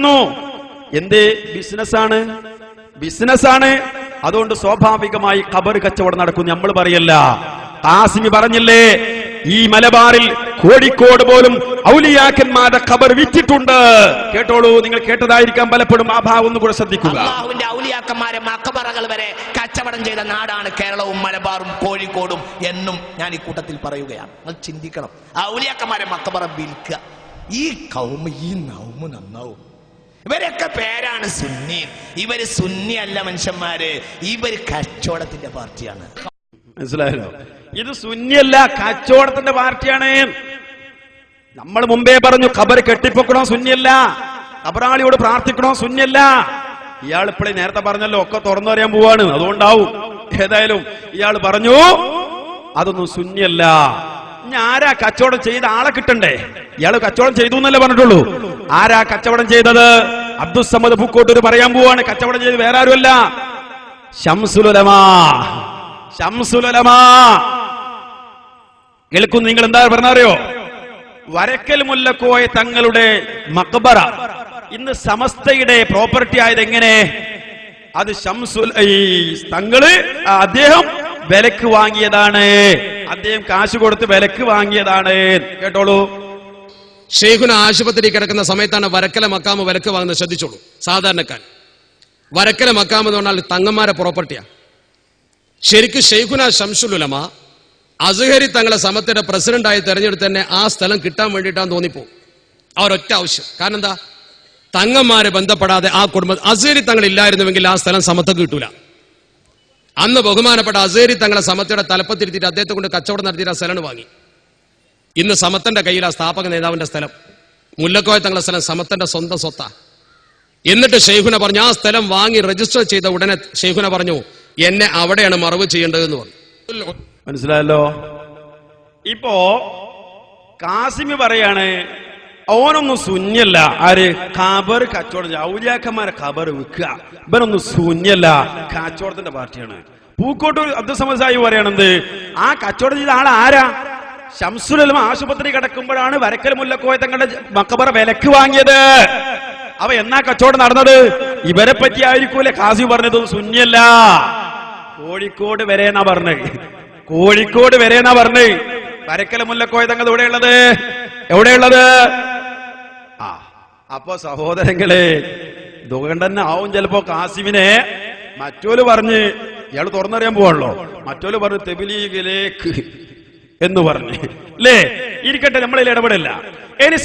നടക്കുന്നു. എന്ത് ബിസിനസ്സാണ്. അതുകൊണ്ട് സ്വാഭാവികമായി ഖബർ കച്ചവടം നടക്കും. നമ്മൾ പറയല്ല, ഖാസിമി പറഞ്ഞില്ലേ, ഈ മലബാറിൽ കോഴിക്കോട് പോലും ഔലിയാക്കന്മാരുടെ ഖബർ വിറ്റിട്ടുണ്ട്. കേട്ടോളൂ, നിങ്ങൾ കേട്ടതായിരിക്കാം പലപ്പോഴും. ആ ഭാഗം ഒന്ന് കൂടെ ശ്രദ്ധിക്കുക. അല്ലാഹുവിന്റെ ഔലിയാക്കന്മാരെ മഖബറകൾ വരെ കച്ചവടം ചെയ്ത നാടാണ് കേരളവും മലബാറും കോഴിക്കോടും എന്നും ഞാൻ ഈ കൂട്ടത്തിൽ പറയുകയാണ്. നിങ്ങൾ ചിന്തിക്കണം, ഔലിയാക്കന്മാരെ മഖബറ വിൽക്കുക. ഈ കൗമ ഈ നൗമ നന്നാവും. ഇവരൊക്കെ പേരാണ് സുന്നി. ഇവര് സുന്നി അല്ല മനുഷ്യന്മാര്, ഇവര് കച്ചവടത്തിന്റെ പാർട്ടിയാണ്. മനസ്സിലായല്ലോ? ഇത് സുന്നിയല്ല, കച്ചവടത്തിന്റെ പാർട്ടിയാണ്. നമ്മൾ മുമ്പേ പറഞ്ഞു, ഖബർ കെട്ടിപ്പൊക്കണോ സുന്നിയല്ല, ഖബറാളിയോട് പ്രാർത്ഥിക്കണോ സുന്നിയല്ല. ഇയാൾ ഇപ്പോഴേ നേരത്തെ പറഞ്ഞല്ലോ, ഒക്കെ തുറന്നു പറയാൻ പോവാണ്, അതുകൊണ്ടാവും. ഏതായാലും ഇയാൾ പറഞ്ഞു അതൊന്നും സുന്നിയല്ല. ഇനി ആരാ കച്ചവടം ചെയ്ത ആളെ കിട്ടണ്ടേ? ഇയാള് കച്ചവടം ചെയ്തു എന്നല്ലേ പറഞ്ഞിട്ടുള്ളൂ. ആരാ കച്ചവടം ചെയ്തത്? അബ്ദുസ്സമദ് പൂക്കോട്ടൂർ പറയാൻ പോവാണ്. കച്ചവടം ചെയ്ത് വേറെ ആരുമല്ല, ശംസുൽ ഉലമാ. കേൾക്കുന്നു നിങ്ങൾ? എന്താ പറഞ്ഞറിയോ? വരക്കൽ മുല്ലക്കോയ തങ്ങളുടെ മഖബറ ഇന്ന് സമസ്തയുടെ പ്രോപ്പർട്ടി ആയത് എങ്ങനെ? അത് അദ്ദേഹം വിലക്ക് വാങ്ങിയതാണ്. അദ്ദേഹം കാശ് കൊടുത്ത് വിലക്ക് വാങ്ങിയതാണ്. കേട്ടോളൂ. ഷെയ്ഖുന ആശുപത്രി കിടക്കുന്ന സമയത്താണ് വരക്കല മക്കാമ് വിലക്ക് വാങ്ങുന്നത്. ശ്രദ്ധിച്ചോളൂ. സാധാരണക്കാരൻ വരക്കല മക്കാമ് എന്ന് പറഞ്ഞാൽ തങ്ങന്മാരെ പ്രോപ്പർട്ടിയാണ്. ശരിക്കും ഷെയ്ഖുന ശംസുൽ ഉലമ അസ്ഹരി തങ്ങളെ സമത്തിന്റെ പ്രസിഡന്റായി തെരഞ്ഞെടുത്ത് തന്നെ ആ സ്ഥലം കിട്ടാൻ വേണ്ടിയിട്ടാന്ന് തോന്നിപ്പോ. അവരൊറ്റ ആവശ്യം. കാരണം എന്താ? തങ്ങന്മാരെ ബന്ധപ്പെടാതെ ആ കുടുംബം അസ്ഹരി തങ്ങൾ ഇല്ലായിരുന്നുവെങ്കിൽ ആ സ്ഥലം സമത്വക്ക് കിട്ടൂല. അന്ന് ബഹുമാനപ്പെട്ട അസ്ഹരി തങ്ങളെ സമത്തയുടെ തലപ്പത്തിരുത്തിയിട്ട് അദ്ദേഹത്തെ കൊണ്ട് കച്ചവടം നടത്തിയിട്ട് ആ സ്ഥലം വാങ്ങി. ഇന്ന് സമത്തന്റെ കയ്യിൽ ആ സ്ഥാപക നേതാവിന്റെ സ്ഥലം, മുല്ലക്കോയ തങ്ങളെ സ്ഥലം സമത്തന്റെ സ്വന്തം സ്വത്താ. എന്നിട്ട് ഷെയ്ഖുന പറഞ്ഞു, ആ സ്ഥലം വാങ്ങി രജിസ്റ്റർ ചെയ്ത ഉടനെ ഷെയ്ഖുന പറഞ്ഞു, എന്നെ അവിടെയാണ് മറവ് ചെയ്യേണ്ടതെന്ന് പറഞ്ഞു. മനസ്സിലായല്ലോ? ഇപ്പോ കാസിമി പറയാണ്, ഓനൊന്നും സുന്നിയല്ല. ആര്? ഖബർ കച്ചവടം, ഔലിയാക്കന്മാരെ ഖബർ വിൽക്കുക. ഇവനൊന്നും സുന്നിയല്ല, കച്ചവടത്തിന്റെ പാർട്ടിയാണ്. പൂക്കോട്ടൂർ അബ്ദുസ്സമദ് സാഹിബ് പറയണത്, ആ കച്ചവടം ചെയ്ത ആൾ ആരാ? ശംസുൽ ഉലമ ആശുപത്രി കിടക്കുമ്പോഴാണ് വരക്കൽ മുല്ലക്കോയ തങ്ങളുടെ മഖബറ വിലക്ക് വാങ്ങിയത്. അവ എന്നാ കച്ചവടം നടന്നത്? ഇവരെ പറ്റി ആയിരിക്കൂലെ കാസിമി പറഞ്ഞത് സുന്നിയല്ല. കോഴിക്കോട് വരെന്നാ പറഞ്ഞത്. വരക്കൽ മുല്ലക്കോയ തങ്ങൾ എവിടെയുള്ളത്? അപ്പൊ സഹോദരങ്ങളെ, ഇതുകൊണ്ട് തന്നെ ആവും ചിലപ്പോ കാസിമിനെ. മറ്റോല് പറഞ്ഞ് ഇയാൾ തുറന്നറിയാൻ പോവാണല്ലോ, മറ്റോല് പറഞ്ഞു തെബിലീഗിലേക്ക് എന്ന് പറഞ്ഞു. അല്ലേ? ഇരിക്കട്ടെ, നമ്മളിൽ ഇടപെടില്ല. ഇനി